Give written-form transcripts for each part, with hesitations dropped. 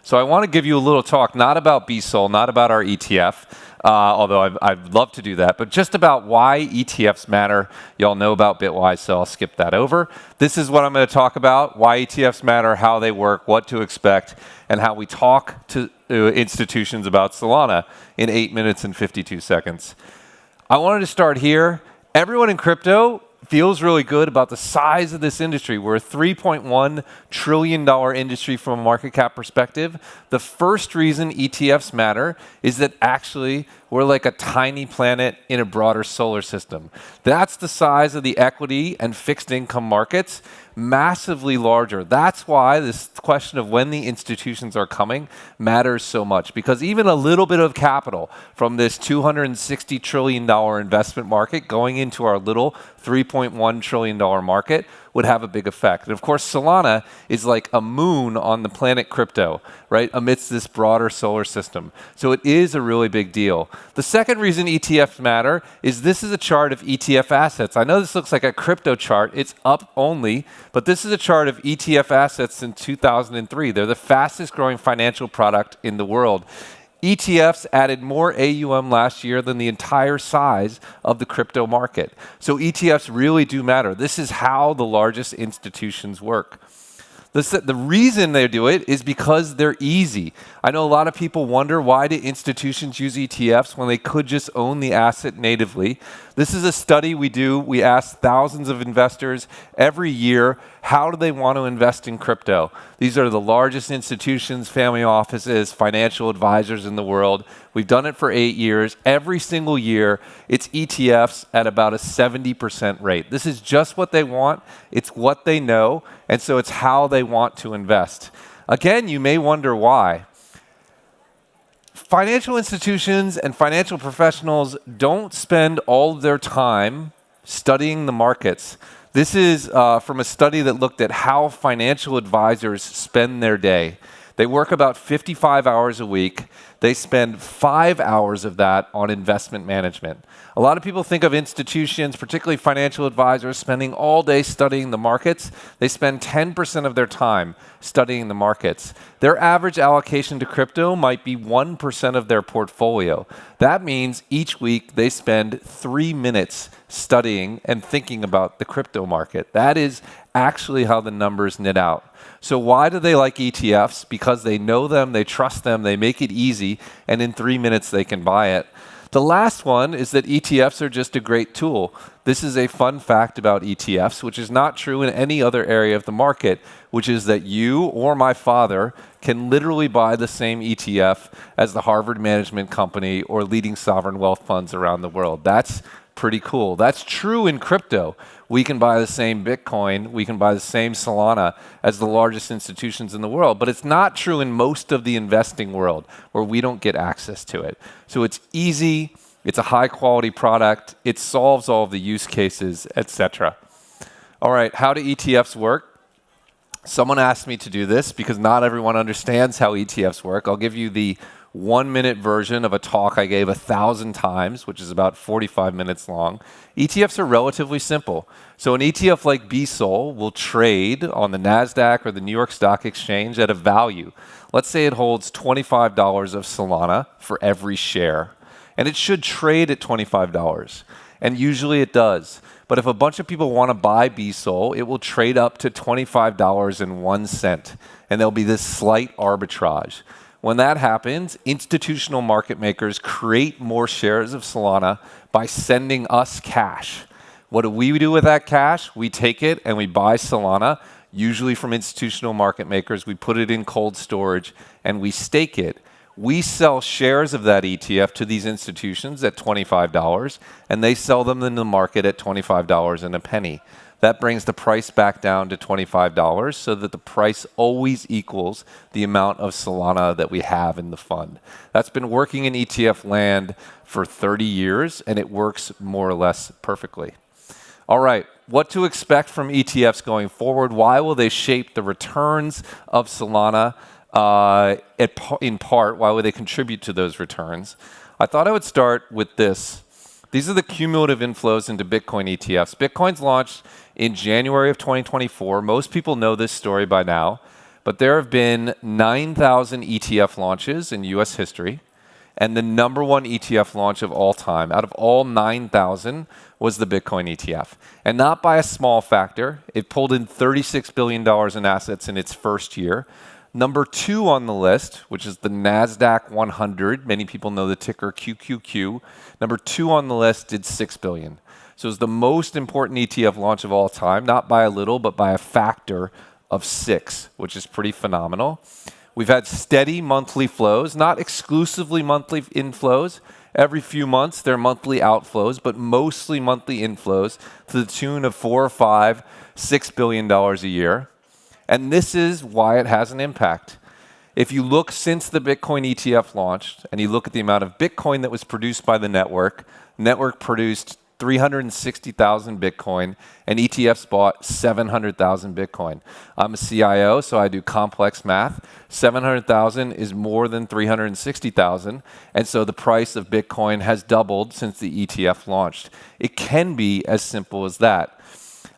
So I want to give you a little talk, not about BSOL, not about our ETF, although I'd love to do that, but just about why ETFs matter. Y'all know about Bitwise, so I'll skip that over. This is what I'm going to talk about, why ETFs matter, how they work, what to expect, and how we talk to institutions about Solana in 8 minutes and 52 seconds. I wanted to start here. Everyone in crypto feels really good about the size of this industry. We're a $3.1 trillion industry from a market cap perspective. The first reason ETFs matter is that actually we're like a tiny planet in a broader solar system. That's the size of the equity and fixed income markets, massively larger. That's why this question of when the institutions are coming matters so much, because even a little bit of capital from this $260 trillion investment market going into our little $3.1 trillion market would have a big effect. And of course, Solana is like a moon on the planet crypto, right, amidst this broader solar system. So it is a really big deal. The second reason ETFs matter is this is a chart of ETF assets. I know this looks like a crypto chart. It's up only, but this is a chart of ETF assets since 2003. They're the fastest growing financial product in the world. ETFs added more AUM last year than the entire size of the crypto market. So ETFs really do matter. This is how the largest institutions work. The reason they do it is because they're easy. I know a lot of people wonder, why do institutions use ETFs when they could just own the asset natively? This is a study we do. We ask thousands of investors every year, how do they want to invest in crypto? These are the largest institutions, family offices, financial advisors in the world. We've done it for 8 years. Every single year, it's ETFs at about a 70% rate. This is just what they want. It's what they know. And so it's how they want to invest. Again, you may wonder why. Financial institutions and financial professionals don't spend all of their time studying the markets. This is from a study that looked at how financial advisors spend their day. They work about 55 hours a week. They spend 5 hours of that on investment management. A lot of people think of institutions, particularly financial advisors, spending all day studying the markets. They spend 10% of their time studying the markets. Their average allocation to crypto might be 1% of their portfolio. That means each week they spend 3 minutes studying and thinking about the crypto market. That is actually how the numbers knit out. So why do they like ETFs? Because they know them, they trust them, they make it easy, and in 3 minutes they can buy it. The last one is that ETFs are just a great tool. This is a fun fact about ETFs, which is not true in any other area of the market, which is that you or my father can literally buy the same ETF as the Harvard Management Company or leading sovereign wealth funds around the world. That's pretty cool. That's true in crypto. We can buy the same Bitcoin, we can buy the same Solana as the largest institutions in the world, but it's not true in most of the investing world where we don't get access to it. So it's easy, it's a high quality product, it solves all of the use cases, etc. All right, how do ETFs work? Someone asked me to do this because not everyone understands how ETFs work. I'll give you the 1-minute version of a talk I gave 1,000 times, which is about 45 minutes long. ETFs are relatively simple. So an ETF like BSOL will trade on the NASDAQ or the New York Stock Exchange at a value. Let's say it holds $25 of Solana for every share. And it should trade at $25. And usually it does. But if a bunch of people want to buy BSOL, it will trade up to $25.01. And there'll be this slight arbitrage. When that happens, institutional market makers create more shares of Solana by sending us cash. What do we do with that cash? We take it and we buy Solana, usually from institutional market makers. We put it in cold storage and we stake it. We sell shares of that ETF to these institutions at $25, and they sell them in the market at $25 and a penny. That brings the price back down to $25 so that the price always equals the amount of Solana that we have in the fund. That's been working in ETF land for 30 years, and it works more or less perfectly. All right, what to expect from ETFs going forward? Why will they shape the returns of Solana in part? Why will they contribute to those returns? I thought I would start with this. These are the cumulative inflows into Bitcoin ETFs. Bitcoin's launched in January of 2024. Most people know this story by now. but there have been 9,000 ETF launches in US history, and the number one ETF launch of all time, out of all 9,000, was the Bitcoin ETF. And not by a small factor. It pulled in $36 billion in assets in its first year. Number two on the list, which is the NASDAQ 100, many people know the ticker QQQ. Number two on the list did $6 billion. So it was the most important ETF launch of all time, not by a little, but by a factor of 6, which is pretty phenomenal. We've had steady monthly flows, not exclusively monthly inflows. Every few months, there are monthly outflows, but mostly monthly inflows to the tune of $4 or $5, $6 billion a year. And this is why it has an impact. If you look since the Bitcoin ETF launched, and you look at the amount of Bitcoin that was produced by the network produced 360,000 Bitcoin, and ETFs bought 700,000 Bitcoin. I'm a CIO, so I do complex math. 700,000 is more than 360,000, and so the price of Bitcoin has doubled since the ETF launched. It can be as simple as that.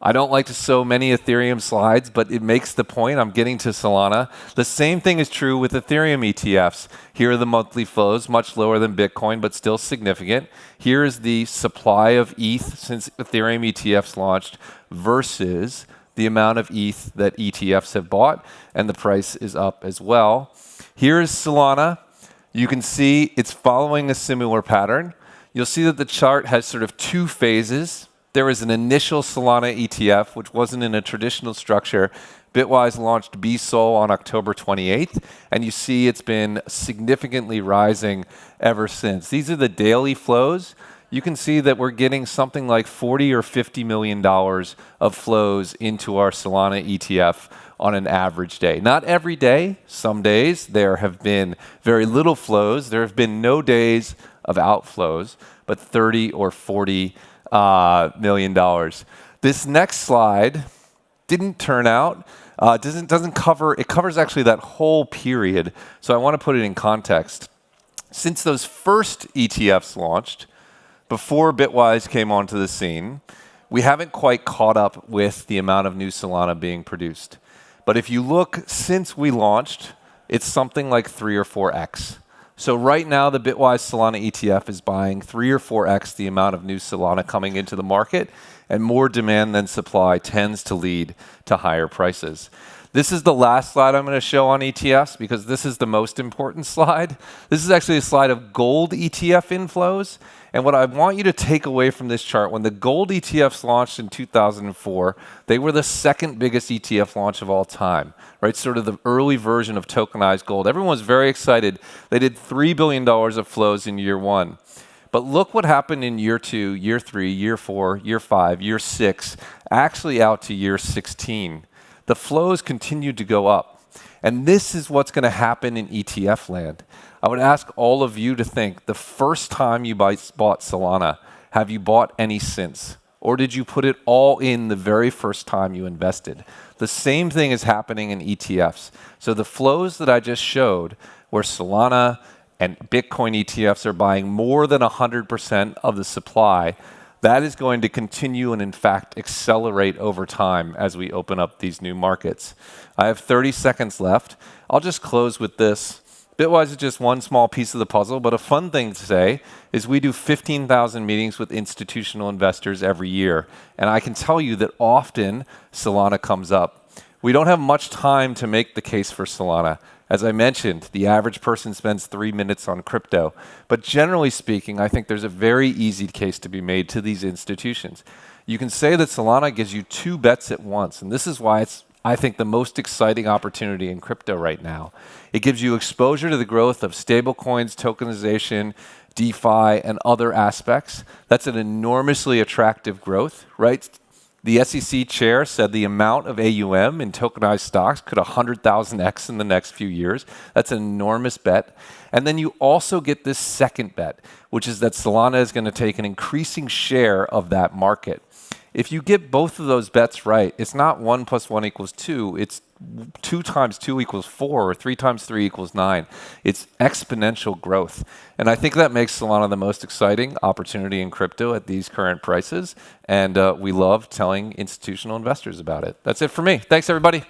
I don't like to show many Ethereum slides, but it makes the point. I'm getting to Solana. The same thing is true with Ethereum ETFs. Here are the monthly flows, much lower than Bitcoin, but still significant. Here is the supply of ETH since Ethereum ETFs launched versus the amount of ETH that ETFs have bought, and the price is up as well. Here is Solana. You can see it's following a similar pattern. You'll see that the chart has sort of two phases. There was an initial Solana ETF, which wasn't in a traditional structure. Bitwise launched BSOL on October 28th, and you see it's been significantly rising ever since. These are the daily flows. You can see that we're getting something like $40 or $50 million of flows into our Solana ETF on an average day. Not every day. Some days there have been very little flows. There have been no days of outflows, but 30 or 40 $million. This next slide didn't turn out, doesn't cover, it covers actually that whole period. So I want to put it in context. Since those first ETFs launched, before Bitwise came onto the scene, we haven't quite caught up with the amount of new Solana being produced. But if you look since we launched, it's something like 3 or 4x. So right now, the Bitwise Solana ETF is buying 3 or 4x the amount of new Solana coming into the market, and more demand than supply tends to lead to higher prices. This is the last slide I'm going to show on ETFs because this is the most important slide. This is actually a slide of gold ETF inflows. And what I want you to take away from this chart, when the gold ETFs launched in 2004, they were the second biggest ETF launch of all time, right? Sort of the early version of tokenized gold. Everyone was very excited. They did $3 billion of flows in year one. But look what happened in year 2, year 3, year 4, year 5, year 6, actually out to year 16. The flows continued to go up. And this is what's going to happen in ETF land. I would ask all of you to think, the first time you bought Solana, have you bought any since? Or did you put it all in the very first time you invested? The same thing is happening in ETFs. So the flows that I just showed, where Solana and Bitcoin ETFs are buying more than 100% of the supply, that is going to continue and, in fact, accelerate over time as we open up these new markets. I have 30 seconds left. I'll just close with this. Bitwise is just one small piece of the puzzle, but a fun thing to say is we do 15,000 meetings with institutional investors every year, and I can tell you that often Solana comes up. We don't have much time to make the case for Solana. As I mentioned, the average person spends 3 minutes on crypto. But generally speaking, I think there's a very easy case to be made to these institutions. You can say that Solana gives you 2 bets at once, and this is why it's, I think, the most exciting opportunity in crypto right now. It gives you exposure to the growth of stablecoins, tokenization, DeFi, and other aspects. That's an enormously attractive growth, right? The SEC chair said the amount of AUM in tokenized stocks could 100,000x in the next few years. That's an enormous bet. And then you also get this second bet, which is that Solana is going to take an increasing share of that market. If you get both of those bets right, it's not 1 + 1 = 2. It's 2 × 2 = 4, or 3 × 3 = 9. It's exponential growth. And I think that makes Solana the most exciting opportunity in crypto at these current prices. And we love telling institutional investors about it. That's it for me. Thanks, everybody.